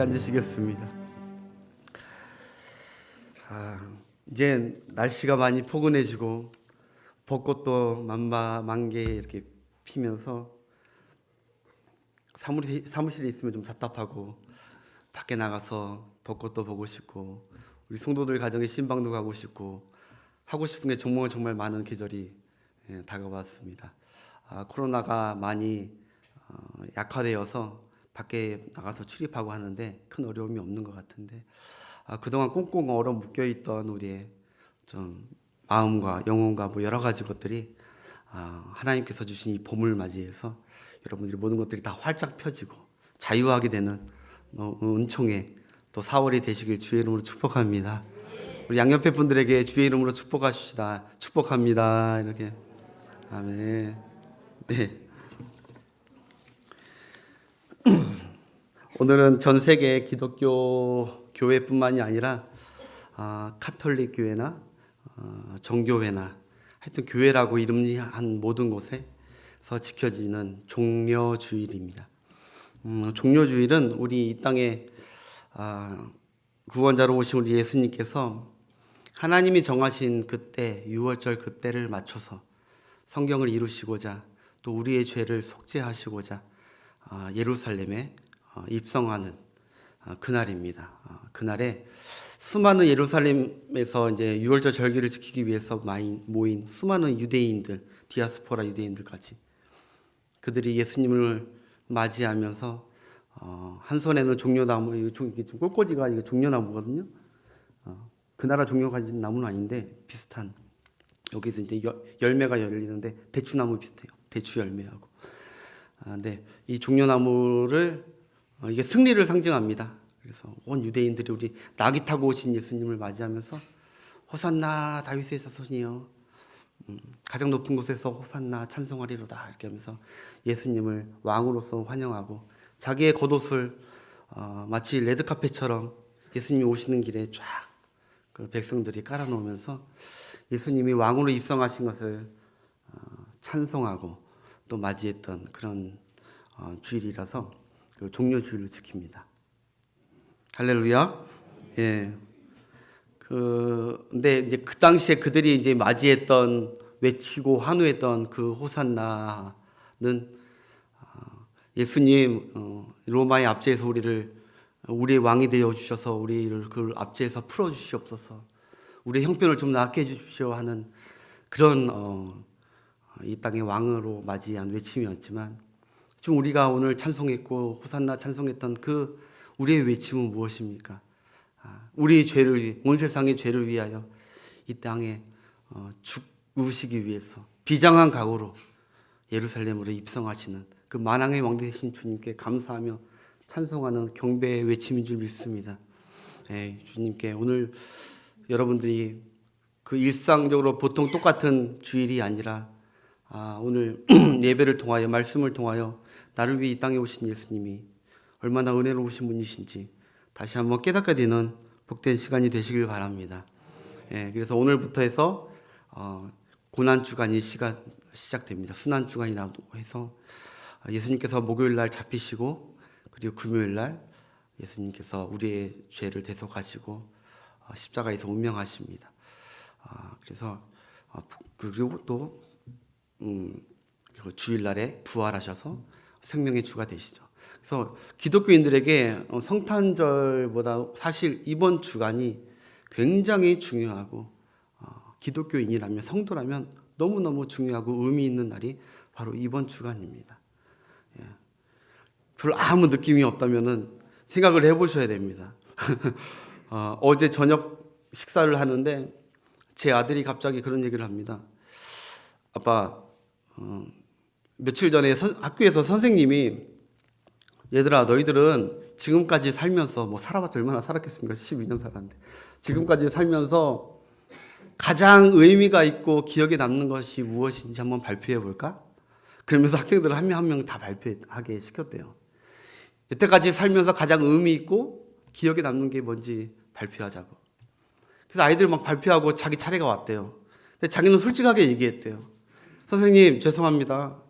앉으시겠습니다. 이제 날씨가 많이 포근해지고 벚꽃도 만개 이렇게 피면서 사무실에 있으면 좀 답답하고 밖에 나가서 벚꽃도 보고 싶고 우리 성도들 가정에 신방도 가고 싶고 하고 싶은 게 정말 많은 계절이 다가왔습니다. 코로나가 많이 약화되어서 밖에 나가서 출입하고 하는데 큰 어려움이 없는 것 같은데 그동안 꽁꽁 얼어 묶여있던 우리의 좀 마음과 영혼과 뭐 여러 가지 것들이 하나님께서 주신 이 봄을 맞이해서 여러분들이 모든 것들이 다 활짝 펴지고 자유하게 되는 은총의 또 4월이 되시길 주의 이름으로 축복합니다. 우리 양옆에 분들에게 주의 이름으로 축복하십시다. 축복합니다. 이렇게 아멘. 네. 오늘은 전 세계 기독교 교회뿐만이 아니라 카톨릭 교회나 정교회나 하여튼 교회라고 이름한 모든 곳에서 지켜지는 종려주일입니다. 종려주일은 우리 이 땅에 구원자로 오신 우리 예수님께서 하나님이 정하신 그때 유월절 그때를 맞춰서 성경을 이루시고자 또 우리의 죄를 속죄하시고자 예루살렘에 입성하는 그날입니다. 그날에 수많은 예루살렘에서 이제 유월절 절기를 지키기 위해서 모인 수많은 유대인들, 디아스포라 유대인들까지 그들이 예수님을 맞이하면서 한 손에는 종려나무, 이게 꼴꽂이가 이게 종려나무거든요. 그 나라 종려 가진 나무는 아닌데 비슷한 여기서 이제 열매가 열리는데 대추나무 비슷해요. 대추 열매하고. 네, 이 종려나무를 이게 승리를 상징합니다. 그래서 온 유대인들이 우리 나귀 타고 오신 예수님을 맞이하면서 호산나 다윗의 자손이여 가장 높은 곳에서 호산나 찬송하리로다 이렇게 하면서 예수님을 왕으로서 환영하고 자기의 겉옷을 마치 레드카펫처럼 예수님이 오시는 길에 쫙 그 백성들이 깔아놓으면서 예수님이 왕으로 입성하신 것을 찬송하고 또 맞이했던 그런 주일이라서 그 종려주일을 지킵니다. 할렐루야. 예. 근데 이제 그 당시에 그들이 이제 맞이했던 외치고 환호했던 그 호산나는 예수님 로마의 압제에서 우리의 왕이 되어 주셔서 우리를 그 압제에서 풀어 주시옵소서. 우리의 형편을 좀 낫게 해 주십시오 하는 그런 이 땅의 왕으로 맞이한 외침이었지만 좀 우리가 오늘 찬송했고 호산나 찬송했던 그 우리의 외침은 무엇입니까? 우리의 죄를 온 세상의 죄를 위하여 이 땅에 죽으시기 위해서 비장한 각오로 예루살렘으로 입성하시는 그 만왕의 왕 되신 주님께 감사하며 찬송하는 경배의 외침인 줄 믿습니다. 네, 주님께 오늘 여러분들이 그 일상적으로 보통 똑같은 주일이 아니라 오늘 예배를 통하여 말씀을 통하여 나를 위해 이 땅에 오신 예수님이 얼마나 은혜로우신 분이신지 다시 한번 깨닫게 되는 복된 시간이 되시길 바랍니다. 예, 그래서 오늘부터 해서 고난주간이 시작됩니다. 순환주간이라고 해서 예수님께서 목요일날 잡히시고 그리고 금요일날 예수님께서 우리의 죄를 대속하시고 십자가에서 운명하십니다. 그래서 그리고 또 주일날에 부활하셔서 생명의 주가 되시죠. 그래서 기독교인들에게 성탄절보다 사실 이번 주간이 굉장히 중요하고 기독교인이라면 성도라면 너무너무 중요하고 의미 있는 날이 바로 이번 주간입니다. 예. 별로 아무 느낌이 없다면은 생각을 해보셔야 됩니다. 어제 저녁 식사를 하는데 제 아들이 갑자기 그런 얘기를 합니다. 아빠, 며칠 전에 학교에서 선생님이 얘들아 너희들은 지금까지 살면서 뭐 살아봤자 얼마나 살았겠습니까? 12년 살았는데 지금까지 살면서 가장 의미가 있고 기억에 남는 것이 무엇인지 한번 발표해 볼까? 그러면서 학생들을 한 명 한 명 다 발표하게 시켰대요. 여태까지 살면서 가장 의미 있고 기억에 남는 게 뭔지 발표하자고. 그래서 아이들 막 발표하고 자기 차례가 왔대요. 근데 자기는 솔직하게 얘기했대요. 선생님 죄송합니다.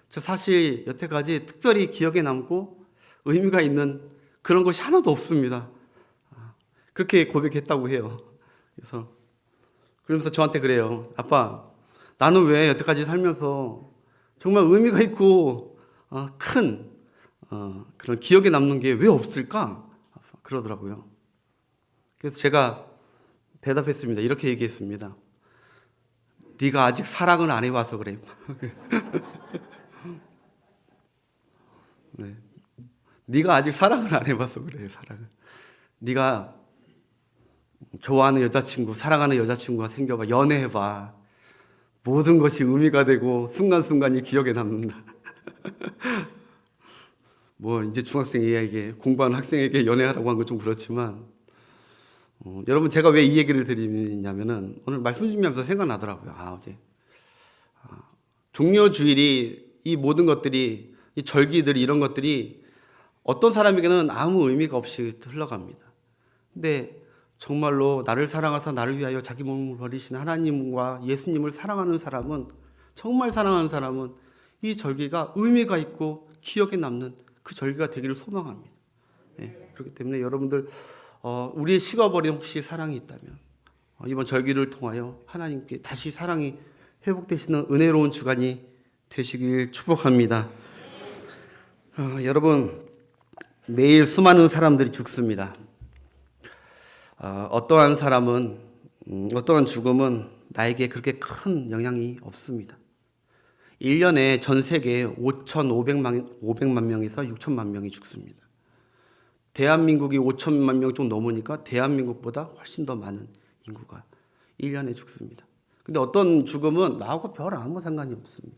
저 사실 여태까지 특별히 기억에 남고 의미가 있는 그런 것이 하나도 없습니다. 그렇게 고백했다고 해요. 그러면서 저한테 그래요. 아빠, 나는 왜 여태까지 살면서 정말 의미가 있고 큰 그런 기억에 남는 게 왜 없을까? 그러더라고요. 그래서 제가 대답했습니다. 이렇게 얘기했습니다. 네가 아직 사랑을 안 해봐서 그래. 네. 네가 아직 사랑을 안 해봐서 그래. 사랑을. 네가 좋아하는 여자친구, 사랑하는 여자친구가 생겨봐. 연애해봐. 모든 것이 의미가 되고 순간순간이 기억에 남는다. 뭐 이제 중학생에게, 공부하는 학생에게 연애하라고 한 건 좀 그렇지만 여러분, 제가 왜 이 얘기를 드리냐면은 오늘 말씀 준비하면서 생각나더라고요. 어제 종려주일이, 이 모든 것들이, 이 절기들이, 이런 것들이 어떤 사람에게는 아무 의미가 없이 흘러갑니다. 근데 정말로 나를 사랑하사 나를 위하여 자기 몸을 버리신 하나님과 예수님을 사랑하는 사람은, 정말 사랑하는 사람은 이 절기가 의미가 있고 기억에 남는 그 절기가 되기를 소망합니다. 네, 그렇기 때문에 여러분들 우리의 식어버린 혹시 사랑이 있다면 이번 절기를 통하여 하나님께 다시 사랑이 회복되시는 은혜로운 주간이 되시길 축복합니다. 여러분, 매일 수많은 사람들이 죽습니다. 어떠한 사람은, 어떠한 죽음은 나에게 그렇게 큰 영향이 없습니다. 1년에 전 세계에 500만 명에서 6천만 명이 죽습니다. 대한민국이 5천만 명 좀 넘으니까 대한민국보다 훨씬 더 많은 인구가 1년에 죽습니다. 근데 어떤 죽음은 나하고 별 아무 상관이 없습니다.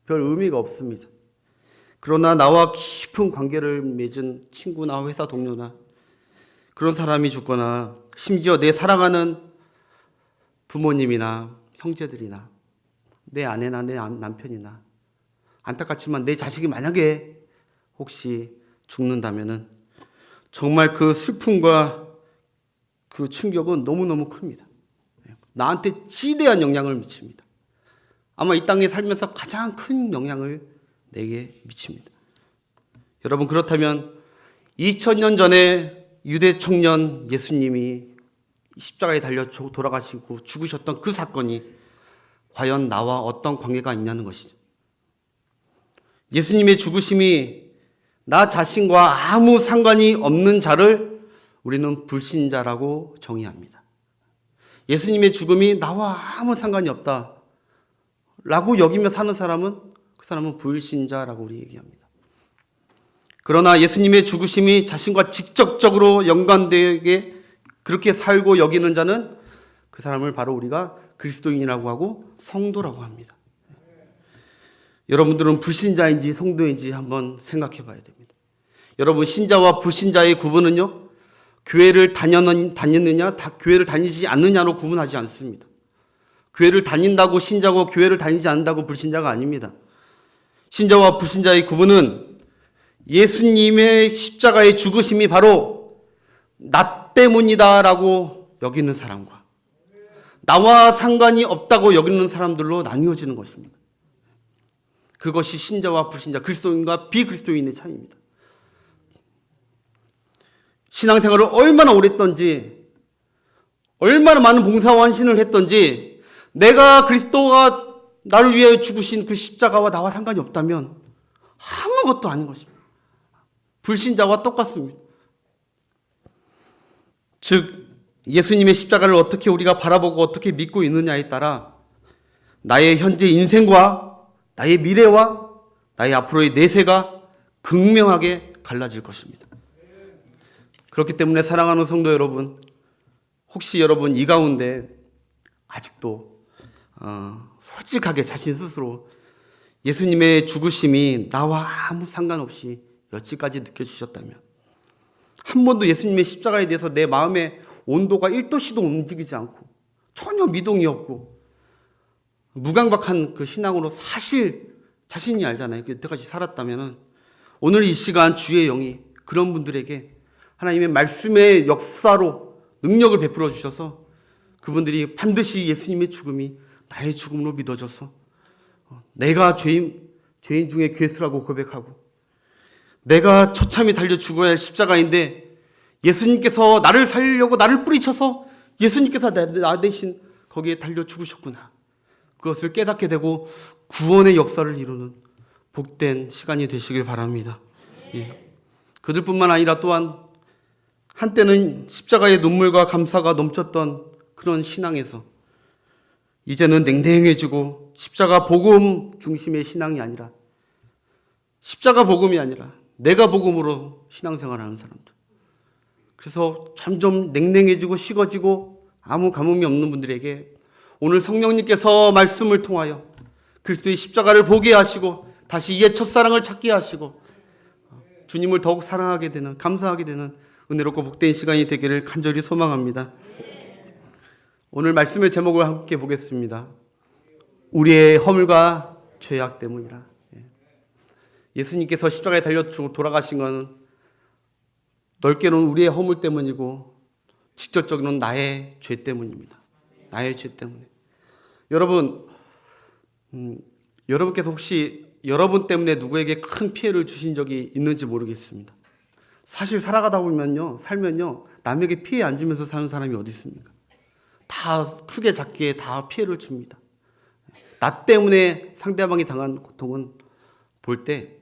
별 의미가 없습니다. 그러나 나와 깊은 관계를 맺은 친구나 회사 동료나 그런 사람이 죽거나, 심지어 내 사랑하는 부모님이나 형제들이나 내 아내나 내 남편이나, 안타깝지만 내 자식이 만약에 혹시 죽는다면은 정말 그 슬픔과 그 충격은 너무너무 큽니다. 나한테 지대한 영향을 미칩니다. 아마 이 땅에 살면서 가장 큰 영향을 내게 미칩니다. 여러분, 그렇다면 2000년 전에 유대 청년 예수님이 십자가에 달려 돌아가시고 죽으셨던 그 사건이 과연 나와 어떤 관계가 있냐는 것이죠. 예수님의 죽으심이 나 자신과 아무 상관이 없는 자를 우리는 불신자라고 정의합니다. 예수님의 죽음이 나와 아무 상관이 없다라고 여기며 사는 사람은, 그 사람은 불신자라고 우리 얘기합니다. 그러나 예수님의 죽으심이 자신과 직접적으로 연관되게 그렇게 살고 여기는 자는, 그 사람을 바로 우리가 그리스도인이라고 하고 성도라고 합니다. 여러분들은 불신자인지 성도인지 한번 생각해 봐야 됩니다. 여러분, 신자와 불신자의 구분은요, 교회를 다녔느냐, 교회를 다니지 않느냐로 구분하지 않습니다. 교회를 다닌다고 신자고 교회를 다니지 않는다고 불신자가 아닙니다. 신자와 불신자의 구분은 예수님의 십자가의 죽으심이 바로 나 때문이다라고 여기는 사람과 나와 상관이 없다고 여기는 사람들로 나뉘어지는 것입니다. 그것이 신자와 불신자, 그리스도인과 비그리스도인의 차이입니다. 신앙생활을 얼마나 오래 했던지, 얼마나 많은 봉사와 헌신을 했던지, 내가 그리스도가 나를 위해 죽으신 그 십자가와 나와 상관이 없다면 아무것도 아닌 것입니다. 불신자와 똑같습니다. 즉, 예수님의 십자가를 어떻게 우리가 바라보고 어떻게 믿고 있느냐에 따라 나의 현재 인생과 나의 미래와 나의 앞으로의 내세가 극명하게 갈라질 것입니다. 그렇기 때문에 사랑하는 성도 여러분, 혹시 여러분 이 가운데 아직도 솔직하게 자신 스스로 예수님의 죽으심이 나와 아무 상관없이 여지까지 느껴지셨다면, 한 번도 예수님의 십자가에 대해서 내 마음의 온도가 1도씨도 움직이지 않고 전혀 미동이 없고 무감각한 그 신앙으로 사실 자신이 알잖아요. 그때까지 살았다면, 오늘 이 시간 주의 영이 그런 분들에게 하나님의 말씀의 역사로 능력을 베풀어 주셔서 그분들이 반드시 예수님의 죽음이 나의 죽음으로 믿어져서 내가 죄인 중에 괴수라고 고백하고 내가 처참히 달려 죽어야 할 십자가인데 예수님께서 나를 살리려고 나를 뿌리쳐서 예수님께서 나 대신 거기에 달려 죽으셨구나. 그것을 깨닫게 되고 구원의 역사를 이루는 복된 시간이 되시길 바랍니다. 예. 그들뿐만 아니라 또한 한때는 십자가의 눈물과 감사가 넘쳤던 그런 신앙에서 이제는 냉랭해지고 십자가 복음 중심의 신앙이 아니라 십자가 복음이 아니라 내가 복음으로 신앙생활하는 사람들. 그래서 점점 냉랭해지고 식어지고 아무 감흥이 없는 분들에게 오늘 성령님께서 말씀을 통하여 그리스도의 십자가를 보게 하시고 다시 옛 첫사랑을 찾게 하시고 주님을 더욱 사랑하게 되는, 감사하게 되는 은혜롭고 복된 시간이 되기를 간절히 소망합니다. 오늘 말씀의 제목을 함께 보겠습니다. 우리의 허물과 죄악 때문이라. 예수님께서 십자가에 달려 돌아가신 것은 넓게는 우리의 허물 때문이고 직접적으로는 나의 죄 때문입니다. 나의 죄 때문에. 여러분, 여러분께서 혹시 여러분 때문에 누구에게 큰 피해를 주신 적이 있는지 모르겠습니다. 사실 살아가다 보면요, 살면요, 남에게 피해 안 주면서 사는 사람이 어디 있습니까? 다 크게 작게 다 피해를 줍니다. 나 때문에 상대방이 당한 고통은 볼 때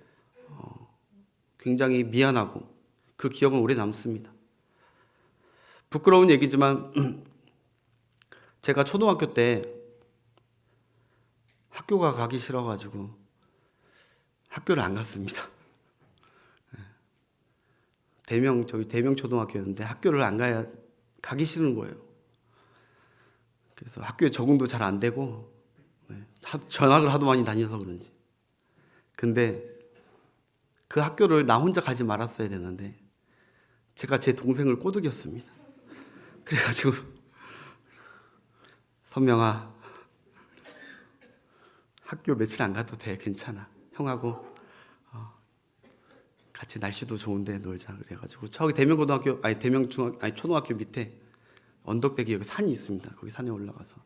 굉장히 미안하고 그 기억은 오래 남습니다. 부끄러운 얘기지만 제가 초등학교 때 학교가 가기 싫어가지고 학교를 안 갔습니다. 저희 대명 초등학교였는데 학교를 안 가기 싫은 거예요. 그래서 학교에 적응도 잘 안 되고 전학을 하도 많이 다녀서 그런지. 근데 그 학교를 나 혼자 가지 말았어야 되는데 제가 제 동생을 꼬드겼습니다. 그래가지고 선명아, 학교 며칠 안 가도 돼, 괜찮아. 형하고 같이 날씨도 좋은데 놀자. 그래가지고 저기 초등학교 밑에 언덕배기 여기 산이 있습니다. 거기 산에 올라가서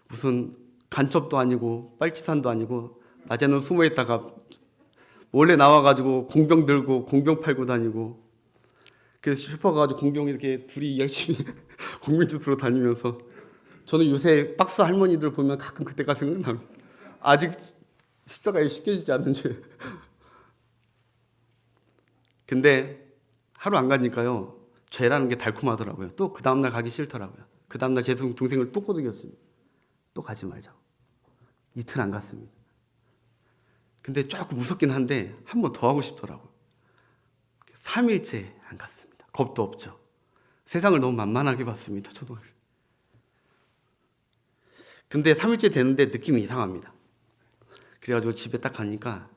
무슨 간첩도 아니고 빨치산도 아니고 낮에는 숨어 있다가 몰래 나와가지고 공병 들고 공병 팔고 다니고, 그래서 슈퍼 가가지고 공병 이렇게 둘이 열심히 공민주스로 다니면서, 저는 요새 박스 할머니들 보면 가끔 그때가 생각납니다. 아직 십자가에 씻겨지지 않는 죄. 근데 하루 안 가니까요, 죄라는 게 달콤하더라고요. 또 그 다음날 가기 싫더라고요. 그 다음날 제 동생을 또 꼬드겼습니다. 또 가지 말자고. 이틀 안 갔습니다. 근데 조금 무섭긴 한데 한 번 더 하고 싶더라고요. 3일째 안 갔습니다. 겁도 없죠. 세상을 너무 만만하게 봤습니다, 초등학생. 근데 3일째 되는데 느낌이 이상합니다. 그래가지고 집에 딱 가니까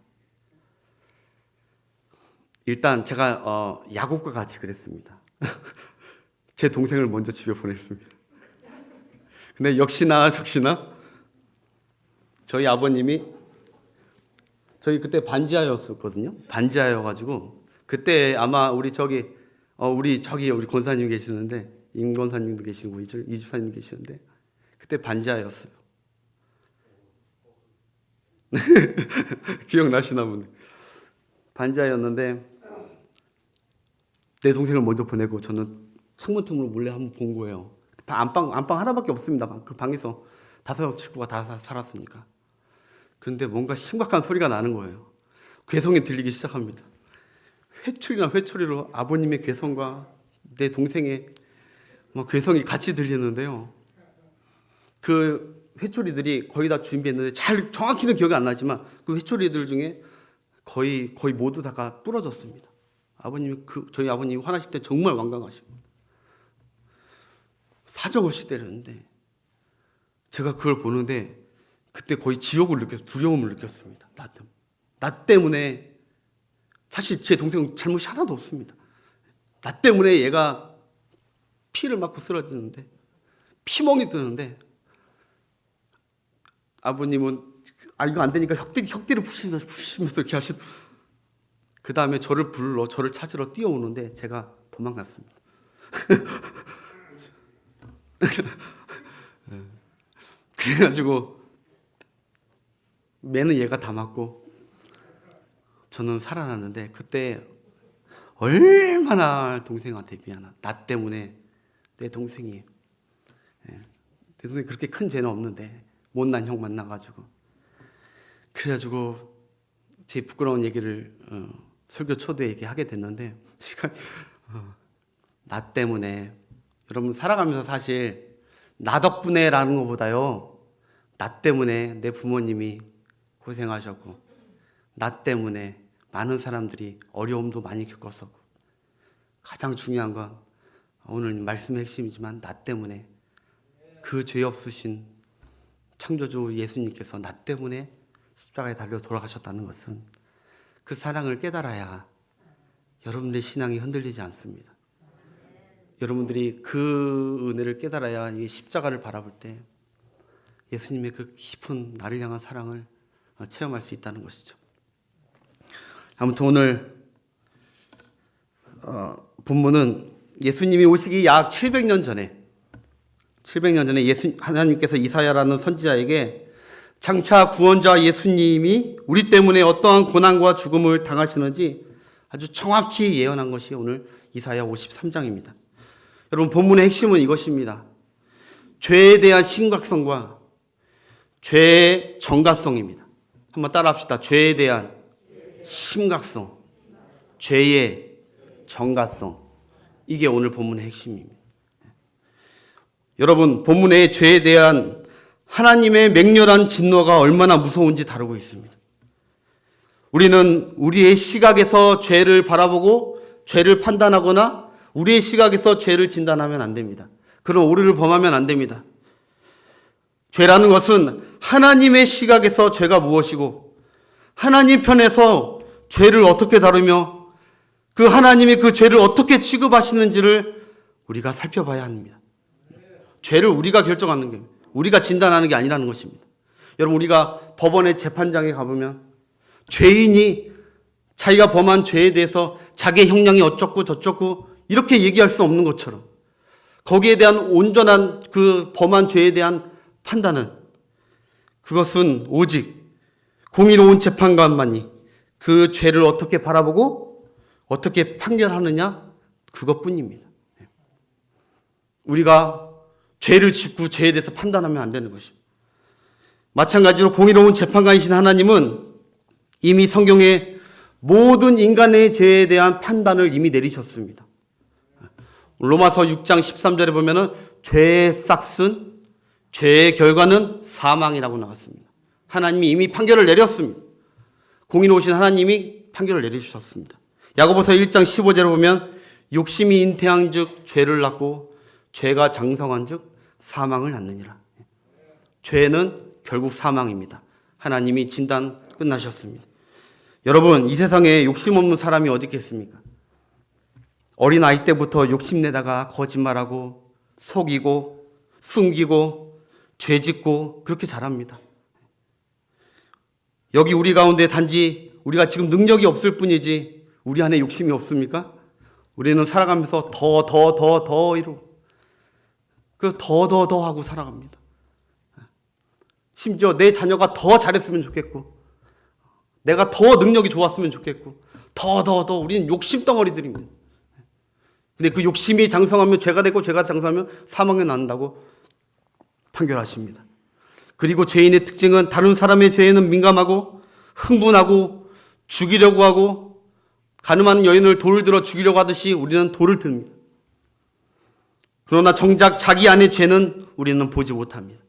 일단 제가 야곱과 같이 그랬습니다. 제 동생을 먼저 집에 보냈습니다. 근데 역시나 적시나 저희 아버님이, 저희 그때 반지하였었거든요. 반지하여가지고 그때 아마 우리 권사님 계시는데, 임 권사님도 계시고 이 집사님 계시는데 그때 반지하였어요. 기억나시나 보네. 반지하였는데 내 동생을 먼저 보내고 저는 창문 틈으로 몰래 한번 본 거예요. 안방 하나밖에 없습니다. 그 방에서 5 식구가 다 살았으니까. 근데 뭔가 심각한 소리가 나는 거예요. 괴성이 들리기 시작합니다. 회초리로 아버님의 괴성과 내 동생의 괴성이 같이 들리는데요. 그 회초리들이 거의 다 준비했는데 정확히는 기억이 안 나지만 그 회초리들 중에 거의 모두 다가 부러졌습니다. 저희 아버님이 화나실 때 정말 완강하십니다. 사정없이 때렸는데 제가 그걸 보는데 그때 거의 두려움을 느꼈습니다. 나 때문에, 사실 제 동생은 잘못이 하나도 없습니다. 나 때문에 얘가 피를 맞고 쓰러지는데, 피멍이 뜨는데, 아버님은 이거 안 되니까 혁대를 푸시면서 이렇게 하시고, 그 다음에 저를 찾으러 뛰어오는데 제가 도망갔습니다. 그래가지고 매는 얘가 다 맞고 저는 살아났는데 그때 얼마나 동생한테 미안한, 나 때문에 내 동생이 그렇게 큰 죄는 없는데 못난 형 만나가지고, 그래가지고 제 부끄러운 얘기를 설교 초대에 얘기하게 됐는데, 나 때문에, 여러분 살아가면서 사실 나 덕분에라는 것보다요, 나 때문에 내 부모님이 고생하셨고, 나 때문에 많은 사람들이 어려움도 많이 겪었었고, 가장 중요한 건 오늘 말씀의 핵심이지만 나 때문에 그 죄 없으신 창조주 예수님께서 나 때문에 십자가에 달려 돌아가셨다는 것은, 그 사랑을 깨달아야 여러분들의 신앙이 흔들리지 않습니다. 여러분들이 그 은혜를 깨달아야 이 십자가를 바라볼 때 예수님의 그 깊은 나를 향한 사랑을 체험할 수 있다는 것이죠. 아무튼 오늘 본문은 예수님이 오시기 약 700년 전에 하나님께서 이사야라는 선지자에게 장차 구원자 예수님이 우리 때문에 어떠한 고난과 죽음을 당하시는지 아주 정확히 예언한 것이 오늘 이사야 53장입니다. 여러분, 본문의 핵심은 이것입니다. 죄에 대한 심각성과 죄의 정가성입니다. 한번 따라합시다. 죄에 대한 심각성, 죄의 정가성. 이게 오늘 본문의 핵심입니다. 여러분, 본문의 죄에 대한 하나님의 맹렬한 진노가 얼마나 무서운지 다루고 있습니다. 우리는 우리의 시각에서 죄를 바라보고 죄를 판단하거나 우리의 시각에서 죄를 진단하면 안 됩니다. 그런 오류를 범하면 안 됩니다. 죄라는 것은 하나님의 시각에서 죄가 무엇이고 하나님 편에서 죄를 어떻게 다루며 그 하나님이 그 죄를 어떻게 취급하시는지를 우리가 살펴봐야 합니다. 죄를 우리가 결정하는 게, 우리가 진단하는 게 아니라는 것입니다. 여러분, 우리가 법원의 재판장에 가보면 죄인이 자기가 범한 죄에 대해서 자기 형량이 어쩌고 저쩌고 이렇게 얘기할 수 없는 것처럼, 거기에 대한 온전한 그 범한 죄에 대한 판단은, 그것은 오직 공의로운 재판관만이 그 죄를 어떻게 바라보고 어떻게 판결하느냐, 그것뿐입니다. 우리가 죄를 짓고 죄에 대해서 판단하면 안 되는 것입니다. 마찬가지로 공의로운 재판관이신 하나님은 이미 성경에 모든 인간의 죄에 대한 판단을 이미 내리셨습니다. 로마서 6장 13절에 보면은 죄의 싹슨, 죄의 결과는 사망이라고 나왔습니다. 하나님이 이미 판결을 내렸습니다. 공의로우신 하나님이 판결을 내리셨습니다. 야고보서 1장 15절에 보면 욕심이 잉태한즉 죄를 낳고 죄가 장성한즉 사망을 낳느니라. 죄는 결국 사망입니다. 하나님이 진단 끝나셨습니다. 여러분, 이 세상에 욕심 없는 사람이 어디 있겠습니까? 어린 아이 때부터 욕심내다가 거짓말하고 속이고 숨기고 죄짓고 그렇게 자랍니다. 여기 우리 가운데 단지 우리가 지금 능력이 없을 뿐이지 우리 안에 욕심이 없습니까? 우리는 살아가면서 더 이러고 그 더 하고 살아갑니다. 심지어 내 자녀가 더 잘했으면 좋겠고, 내가 더 능력이 좋았으면 좋겠고, 더 우리는 욕심 덩어리들입니다. 근데 그 욕심이 장성하면 죄가 되고 죄가 장성하면 사망에 낳는다고 판결하십니다. 그리고 죄인의 특징은 다른 사람의 죄에는 민감하고 흥분하고 죽이려고 하고, 가늠하는 여인을 돌을 들어 죽이려고 하듯이 우리는 돌을 듭니다. 그러나 정작 자기 안의 죄는 우리는 보지 못합니다.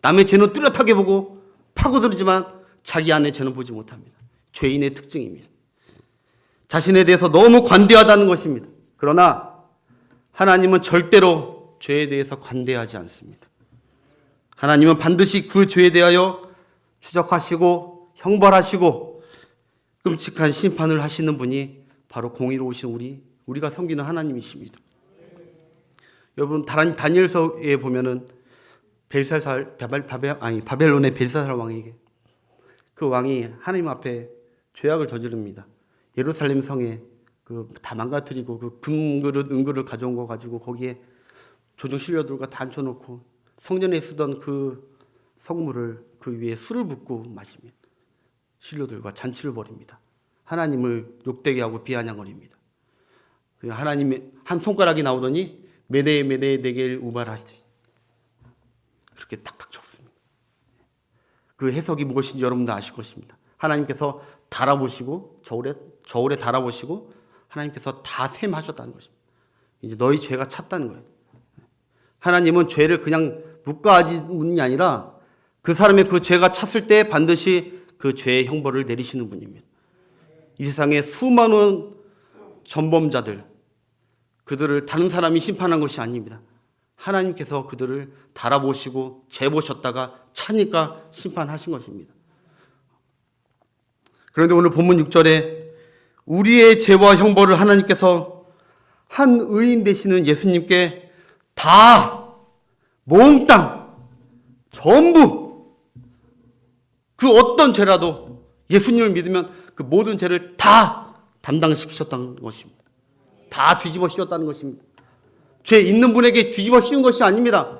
남의 죄는 뚜렷하게 보고 파고들지만 자기 안의 죄는 보지 못합니다. 죄인의 특징입니다. 자신에 대해서 너무 관대하다는 것입니다. 그러나 하나님은 절대로 죄에 대해서 관대하지 않습니다. 하나님은 반드시 그 죄에 대하여 추적하시고 형벌하시고 끔찍한 심판을 하시는 분이 바로 공의로우신 우리가 섬기는 하나님이십니다. 여러분, 다니엘서에 보면은 바벨론의 벨사살 왕에게, 그 왕이 하나님 앞에 죄악을 저지릅니다. 예루살렘 성에 다 망가뜨리고 그 금그릇 은그릇 가져온 거 가지고 거기에 조정 신료들과 다 앉혀놓고 성전에 쓰던 그 성물을 그 위에 술을 붓고 마십니다. 신료들과 잔치를 벌입니다. 하나님을 욕되게 하고 비아냥거립니다. 하나님의 한 손가락이 나오더니 메대 내게 우발하시지. 그렇게 탁탁 쳤습니다. 그 해석이 무엇인지 여러분도 아실 것입니다. 하나님께서 달아보시고 저울에 달아보시고 하나님께서 다 셈하셨다는 것입니다. 이제 너희 죄가 찼다는 거예요. 하나님은 죄를 그냥 묵과하지는 게 아니라 그 사람의 그 죄가 찼을 때 반드시 그 죄의 형벌을 내리시는 분입니다. 이 세상에 수많은 전범자들, 그들을 다른 사람이 심판한 것이 아닙니다. 하나님께서 그들을 달아보시고 재보셨다가 차니까 심판하신 것입니다. 그런데 오늘 본문 6절에 우리의 죄와 형벌을 하나님께서 한 의인 되시는 예수님께 다 몽땅 전부 그 어떤 죄라도 예수님을 믿으면 그 모든 죄를 다 담당시키셨다는 것입니다. 다 뒤집어 씌웠다는 것입니다. 죄 있는 분에게 뒤집어 씌운 것이 아닙니다.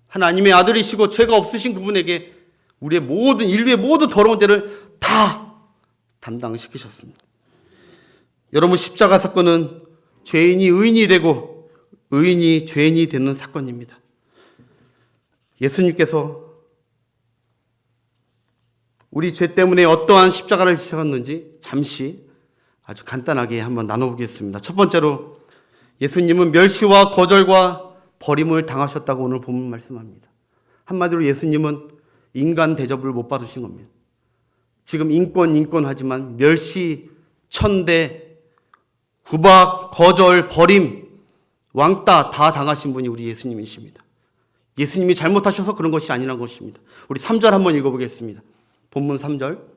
하나님의 아들이시고 죄가 없으신 그분에게 우리의 모든 인류의 모든 더러운 죄를 다 담당시키셨습니다. 여러분, 십자가 사건은 죄인이 의인이 되고 의인이 죄인이 되는 사건입니다. 예수님께서 우리 죄 때문에 어떠한 십자가를 지셨는지 잠시 아주 간단하게 한번 나눠보겠습니다. 첫 번째로 예수님은 멸시와 거절과 버림을 당하셨다고 오늘 본문 말씀합니다. 한마디로 예수님은 인간 대접을 못 받으신 겁니다. 지금 인권 하지만 멸시, 천대, 구박, 거절, 버림, 왕따 다 당하신 분이 우리 예수님이십니다. 예수님이 잘못하셔서 그런 것이 아니란 것입니다. 우리 3절 한번 읽어보겠습니다. 본문 3절.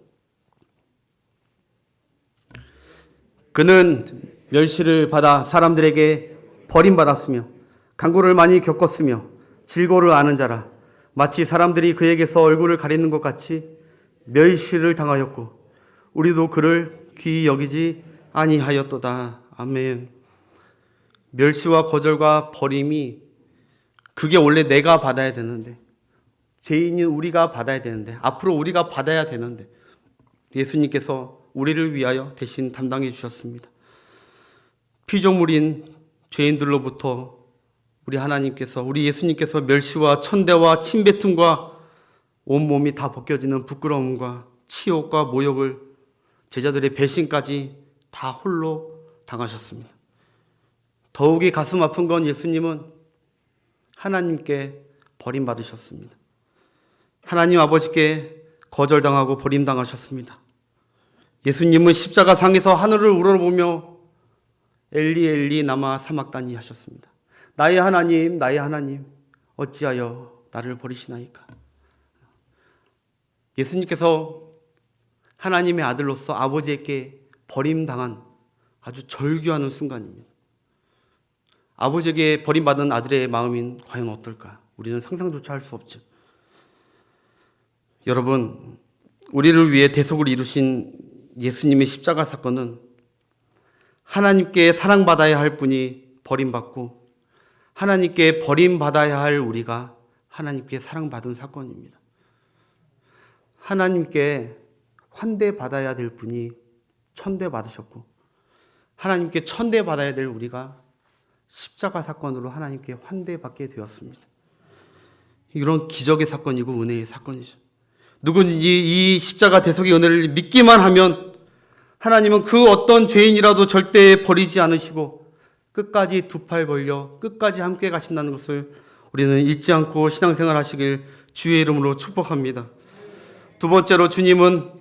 그는 멸시를 받아 사람들에게 버림받았으며 간고를 많이 겪었으며 질고를 아는 자라. 마치 사람들이 그에게서 얼굴을 가리는 것 같이 멸시를 당하였고 우리도 그를 귀히 여기지 아니하였도다. 아멘. 멸시와 거절과 버림이 그게 원래 내가 받아야 되는데, 죄인인 우리가 받아야 되는데, 앞으로 우리가 받아야 되는데 예수님께서 우리를 위하여 대신 담당해 주셨습니다. 피조물인 죄인들로부터 우리 예수님께서 멸시와 천대와 침뱉음과 온몸이 다 벗겨지는 부끄러움과 치욕과 모욕을 제자들의 배신까지 다 홀로 당하셨습니다. 더욱이 가슴 아픈 건 예수님은 하나님께 버림받으셨습니다. 하나님 아버지께 거절당하고 버림당하셨습니다. 예수님은 십자가 상에서 하늘을 우러러보며 엘리 엘리 나마 사막다니 하셨습니다. 나의 하나님 어찌하여 나를 버리시나이까. 예수님께서 하나님의 아들로서 아버지에게 버림당한 아주 절규하는 순간입니다. 아버지에게 버림받은 아들의 마음인 과연 어떨까? 우리는 상상조차 할 수 없죠. 여러분, 우리를 위해 대속을 이루신 예수님의 십자가 사건은 하나님께 사랑받아야 할 분이 버림받고 하나님께 버림받아야 할 우리가 하나님께 사랑받은 사건입니다. 하나님께 환대받아야 될 분이 천대받으셨고 하나님께 천대받아야 될 우리가 십자가 사건으로 하나님께 환대받게 되었습니다. 이런 기적의 사건이고 은혜의 사건이죠. 누구든지 이 십자가 대속의 은혜를 믿기만 하면 하나님은 그 어떤 죄인이라도 절대 버리지 않으시고 끝까지 두 팔 벌려 끝까지 함께 가신다는 것을 우리는 잊지 않고 신앙생활 하시길 주의 이름으로 축복합니다. 두 번째로 주님은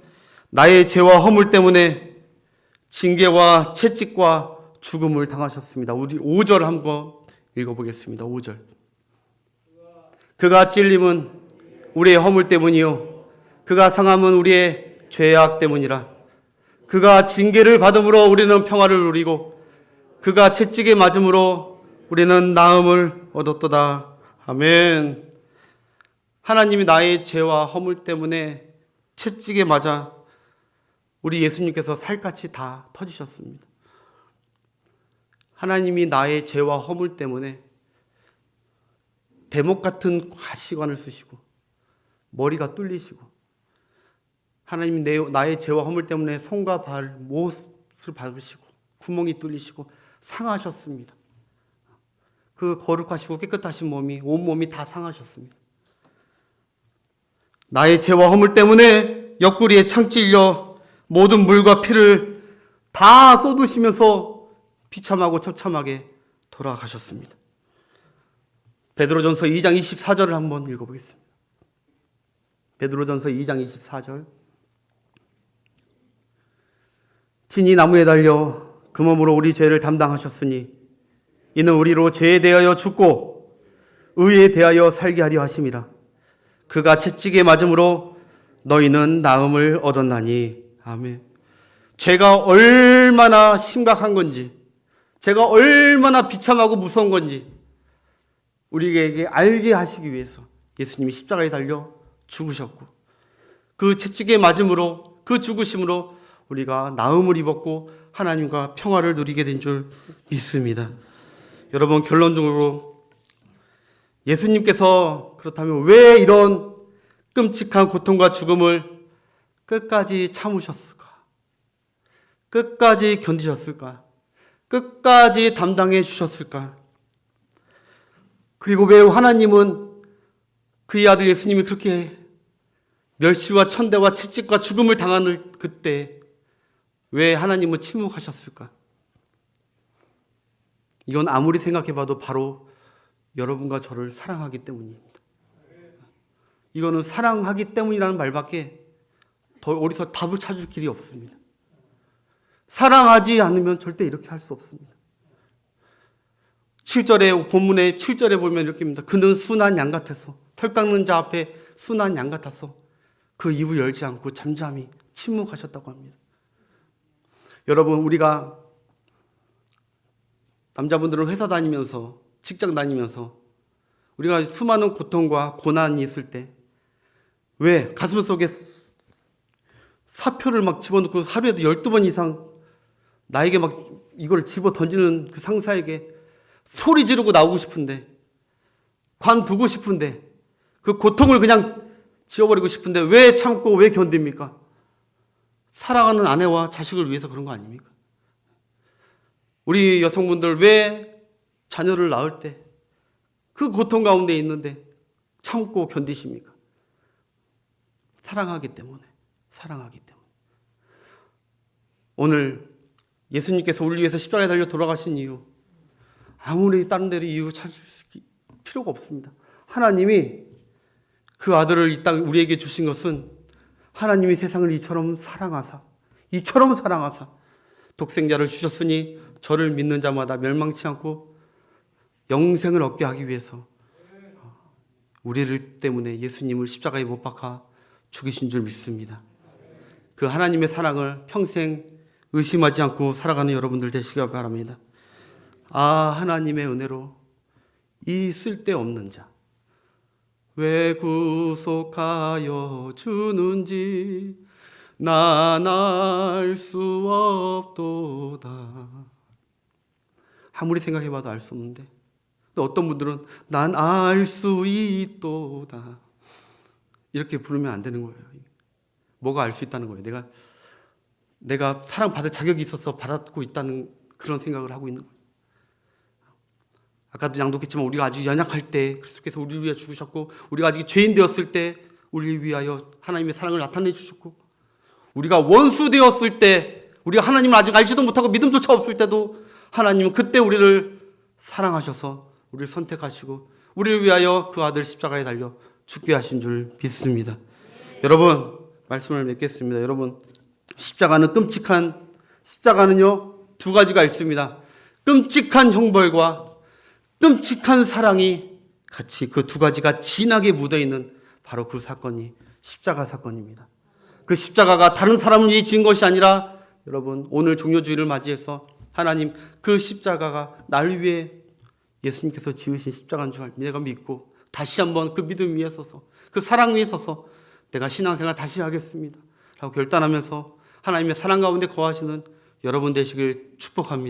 나의 죄와 허물 때문에 징계와 채찍과 죽음을 당하셨습니다. 우리 5절 한번 읽어보겠습니다. 5절. 그가 찔림은 우리의 허물 때문이요 그가 상함은 우리의 죄악 때문이라. 그가 징계를 받음으로 우리는 평화를 누리고 그가 채찍에 맞음으로 우리는 나음을 얻었도다. 아멘. 하나님이 나의 죄와 허물 때문에 채찍에 맞아 우리 예수님께서 살갗이 다 터지셨습니다. 하나님이 나의 죄와 허물 때문에 대목 같은 가시관을 쓰시고 머리가 뚫리시고 하나님 나의 죄와 허물 때문에 손과 발, 못을 박으시고 구멍이 뚫리시고 상하셨습니다. 그 거룩하시고 깨끗하신 몸이, 온몸이 다 상하셨습니다. 나의 죄와 허물 때문에 옆구리에 창 찔려 모든 물과 피를 다 쏟으시면서 비참하고 처참하게 돌아가셨습니다. 베드로전서 2장 24절을 한번 읽어보겠습니다. 베드로전서 2장 24절. 친히 나무에 달려 그 몸으로 우리 죄를 담당하셨으니 이는 우리로 죄에 대하여 죽고 의에 대하여 살게 하려 하심이라. 그가 채찍에 맞음으로 너희는 나음을 얻었나니. 아멘. 죄가 얼마나 심각한 건지, 죄가 얼마나 비참하고 무서운 건지 우리에게 알게 하시기 위해서 예수님이 십자가에 달려 죽으셨고, 그 채찍에 맞음으로, 그 죽으심으로 우리가 나음을 입었고 하나님과 평화를 누리게 된 줄 믿습니다. 여러분, 결론적으로 예수님께서 그렇다면 왜 이런 끔찍한 고통과 죽음을 끝까지 참으셨을까? 끝까지 견디셨을까? 끝까지 담당해 주셨을까? 그리고 왜 하나님은 그의 아들 예수님이 그렇게 멸시와 천대와 채찍과 죽음을 당하는 그때 왜 하나님은 침묵하셨을까? 이건 아무리 생각해봐도 바로 여러분과 저를 사랑하기 때문입니다. 이거는 사랑하기 때문이라는 말밖에 더 어디서 답을 찾을 길이 없습니다. 사랑하지 않으면 절대 이렇게 할 수 없습니다. 7절에, 본문의 7절에 보면 이렇게입니다. 그는 순한 양 같아서, 털 깎는 자 앞에 순한 양 같아서 그 입을 열지 않고 잠잠히 침묵하셨다고 합니다. 여러분, 우리가 남자분들은 회사 다니면서, 직장 다니면서 우리가 수많은 고통과 고난이 있을 때 왜 가슴 속에 사표를 막 집어넣고 하루에도 12번 이상 나에게 막 이걸 집어 던지는 그 상사에게 소리 지르고 나오고 싶은데, 관두고 싶은데, 그 고통을 그냥 지워버리고 싶은데 왜 참고 왜 견딥니까? 사랑하는 아내와 자식을 위해서 그런 거 아닙니까? 우리 여성분들 왜 자녀를 낳을 때 그 고통 가운데 있는데 참고 견디십니까? 사랑하기 때문에. 사랑하기 때문에. 오늘 예수님께서 우리 위해서 십자가에 달려 돌아가신 이유, 아무리 다른 데로 이유 찾을 필요가 없습니다. 하나님이 그 아들을 이 땅 우리에게 주신 것은 하나님이 세상을 이처럼 사랑하사 독생자를 주셨으니 저를 믿는 자마다 멸망치 않고 영생을 얻게 하기 위해서 우리를 때문에 예수님을 십자가에 못 박아 죽이신 줄 믿습니다. 그 하나님의 사랑을 평생 의심하지 않고 살아가는 여러분들 되시기 바랍니다. 하나님의 은혜로 이 쓸데없는 자 왜 구속하여 주는지 난 알 수 없도다. 아무리 생각해봐도 알 수 없는데, 또 어떤 분들은 난 알 수 있도다 이렇게 부르면 안 되는 거예요. 뭐가 알 수 있다는 거예요? 내가 사랑받을 자격이 있어서 받고 있다는 그런 생각을 하고 있는 거예요. 아까도 양독했지만 우리가 아직 연약할 때 그리스도께서 우리를 위해 죽으셨고, 우리가 아직 죄인 되었을 때 우리를 위하여 하나님의 사랑을 나타내 주셨고, 우리가 원수 되었을 때, 우리가 하나님을 아직 알지도 못하고 믿음조차 없을 때도 하나님은 그때 우리를 사랑하셔서 우리를 선택하시고 우리를 위하여 그 아들 십자가에 달려 죽게 하신 줄 믿습니다. 여러분, 말씀을 맺겠습니다. 여러분, 십자가는요 두 가지가 있습니다. 끔찍한 형벌과 끔찍한 사랑이 같이 그 두 가지가 진하게 묻어있는 바로 그 사건이 십자가 사건입니다. 그 십자가가 다른 사람을 위해 지은 것이 아니라, 여러분, 오늘 종료주의를 맞이해서 하나님 그 십자가가 나를 위해 예수님께서 지으신 십자가인 줄 내가 믿고 다시 한번 그 믿음 위에 서서, 그 사랑 위에 서서 내가 신앙생활 다시 하겠습니다 라고 결단하면서 하나님의 사랑 가운데 거하시는 여러분 되시길 축복합니다.